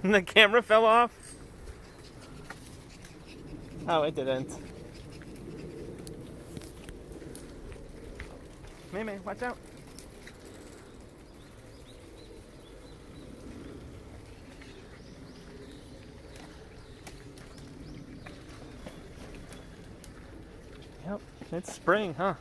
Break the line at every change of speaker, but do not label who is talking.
The camera fell off? Oh, it didn't. May, watch out. Yep, it's spring, huh?